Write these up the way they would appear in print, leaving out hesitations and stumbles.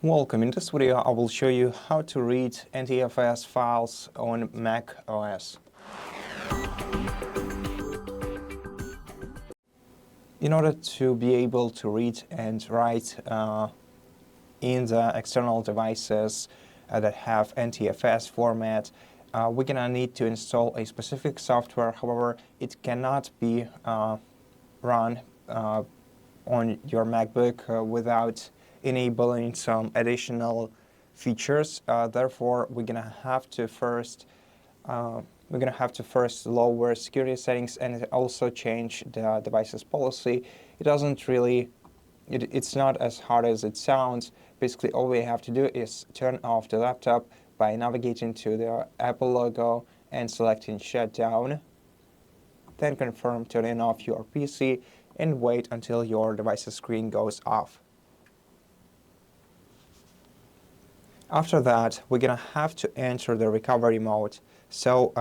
Welcome. In this video, I will show you how to read NTFS files on macOS. In order to be able to read and write in the external devices that have NTFS format, we're gonna need to install a specific software. However, it cannot be run on your MacBook without enabling some additional features. Therefore, we're gonna have to first lower security settings and also change the device's policy. It doesn't really, it's not as hard as it sounds. Basically, all we have to do is turn off the laptop by navigating to the Apple logo and selecting shutdown. Then confirm turning off your PC and wait until your device's screen goes off. After that, we're gonna have to enter the recovery mode. So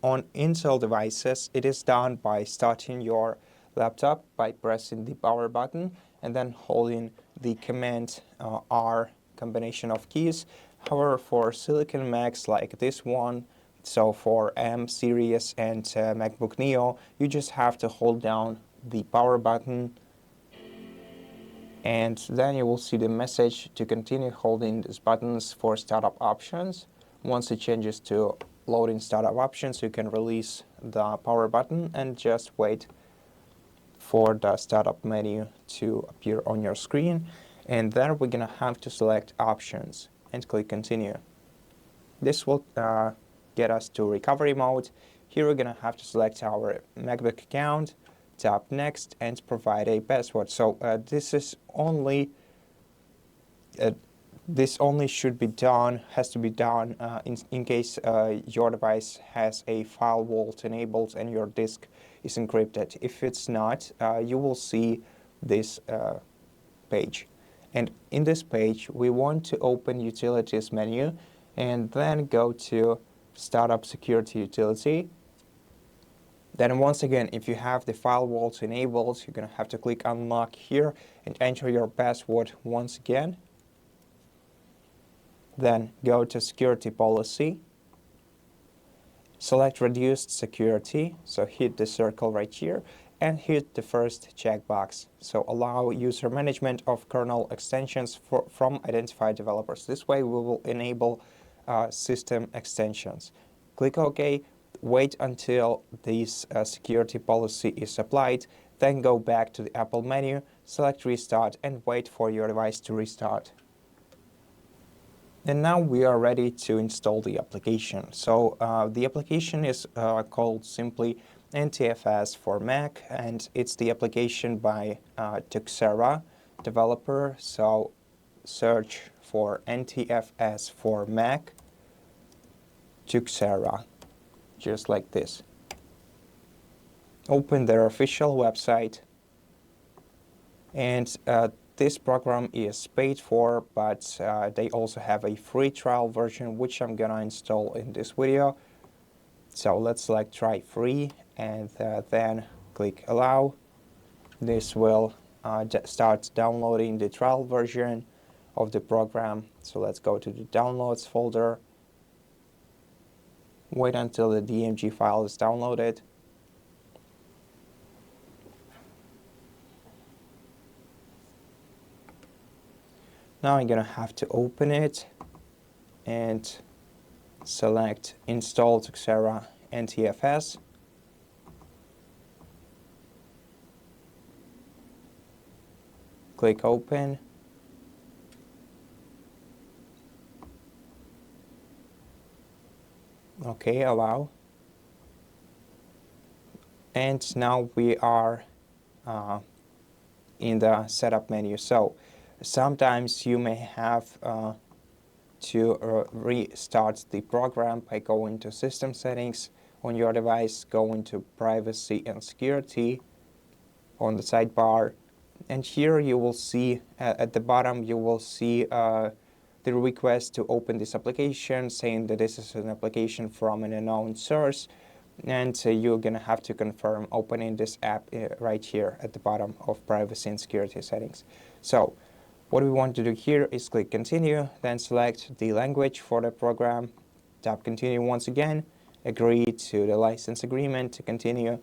on Intel devices, it is done by starting your laptop by pressing the power button and then holding the Command R combination of keys. However, for Silicon Macs like this one, so for M series and MacBook Neo, you just have to hold down the power button, and then you will see the message to continue holding these buttons for startup options. Once it changes to loading startup options, you can release the power button and just wait for the startup menu to appear on your screen. And then we're gonna have to select options and click continue. This will get us to recovery mode. Here we're gonna have to select our MacBook account, tap next, and provide a password. So this only should be done, has to be done in case your device has a file vault enabled and your disk is encrypted. If it's not, you will see this page. And in this page, we want to open Utilities menu and then go to Startup Security Utility. Then once again, if you have the file vault enabled, you're gonna have to click Unlock here and enter your password once again. Then go to Security Policy, select Reduced Security, so hit the circle right here, and hit the first checkbox. So allow user management of kernel extensions from identified developers. This way we will enable system extensions. Click OK. Wait until this security policy is applied, then go back to the Apple menu, select Restart, and wait for your device to restart. And now we are ready to install the application. So the application is called simply NTFS for Mac, and it's the application by Tuxera developer. So search for NTFS for Mac, Tuxera. Just like this. Open their official website, and this program is paid for, but they also have a free trial version which I'm gonna install in this video. So let's select try free and then click allow. This will start downloading the trial version of the program. So let's go to the downloads folder. Wait until the DMG file is downloaded. Now I'm gonna have to open it and select Install Tuxera NTFS. Click Open. Okay, allow. And now we are in the setup menu. So sometimes you may have to restart the program by going to System Settings on your device, go into Privacy and Security on the sidebar, and here you will see at the bottom you will see the request to open this application, saying that this is an application from an unknown source, and you're gonna have to confirm opening this app right here at the bottom of Privacy and Security Settings. So What we want to do here is click continue, then select the language for the program, tap continue once again, agree to the license agreement to continue,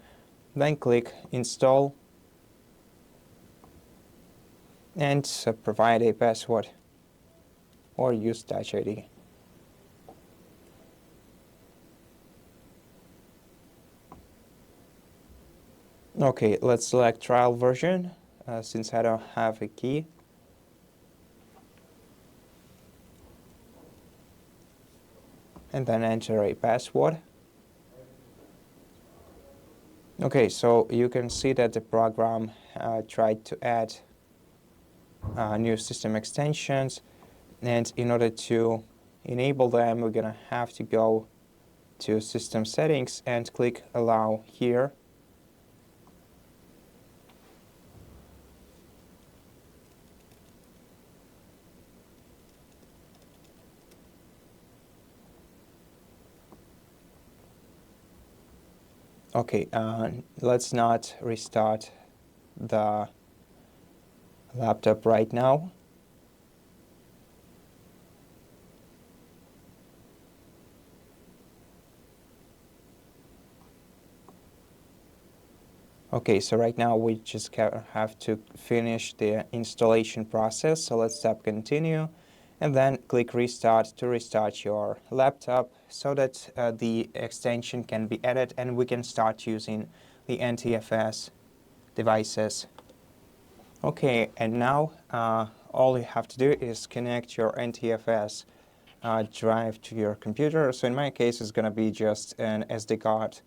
then click install and provide a password or use Touch ID. Okay, let's select trial version since I don't have a key. And then enter a password. Okay, so you can see that the program tried to add new system extensions, and in order to enable them, we're gonna have to go to System Settings and click Allow here. Okay, let's not restart the laptop right now. Okay, so right now we just have to finish the installation process. So let's tap continue and then click restart to restart your laptop so that the extension can be added and we can start using the NTFS devices. Okay, and now all you have to do is connect your NTFS drive to your computer. So in my case, it's going to be just an SD card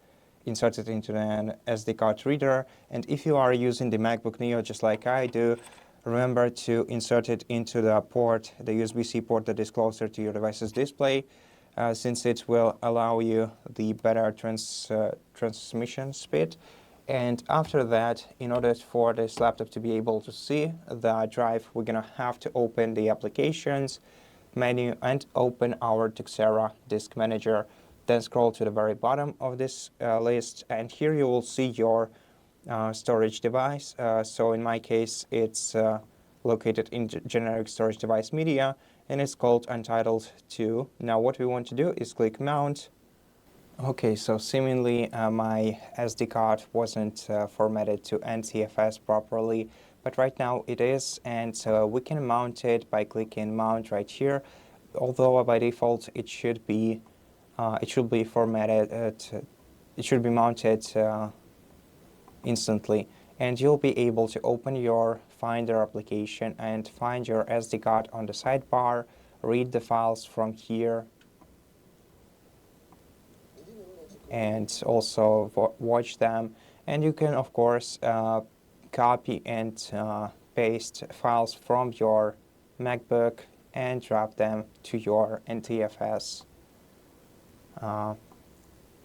inserted into an SD card reader. And if you are using the MacBook Neo just like I do, remember to insert it into the port, the USB-C port that is closer to your device's display, since it will allow you the better transmission speed. And after that, in order for this laptop to be able to see the drive, we're going to have to open the applications menu and open our Tuxera Disk Manager. Then scroll to the very bottom of this list, and here you will see your storage device. So in my case, it's located in generic storage device media, and it's called Untitled 2. Now what we want to do is click Mount. Okay, so seemingly my SD card wasn't formatted to NTFS properly, but right now it is, and we can mount it by clicking Mount right here. Although by default it should be formatted. It should be mounted instantly, and you'll be able to open your Finder application and find your SD card on the sidebar. Read the files from here, and also watch them. And you can, of course, copy and paste files from your MacBook and drop them to your NTFS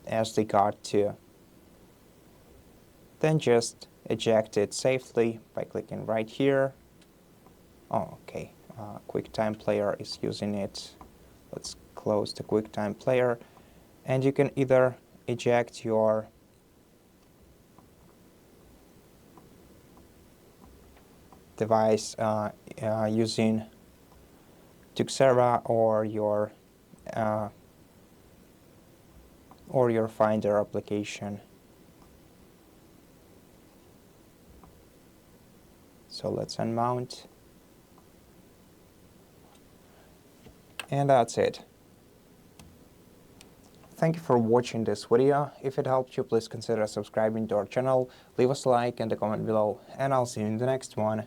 SD card too. Then just eject it safely by clicking right here. Oh, okay. QuickTime Player is using it. Let's close the QuickTime Player. And you can either eject your device using Tuxera or your Finder application. So let's unmount. And that's it. Thank you for watching this video. If it helped you, please consider subscribing to our channel, leave us a like and a comment below, and I'll see you in the next one.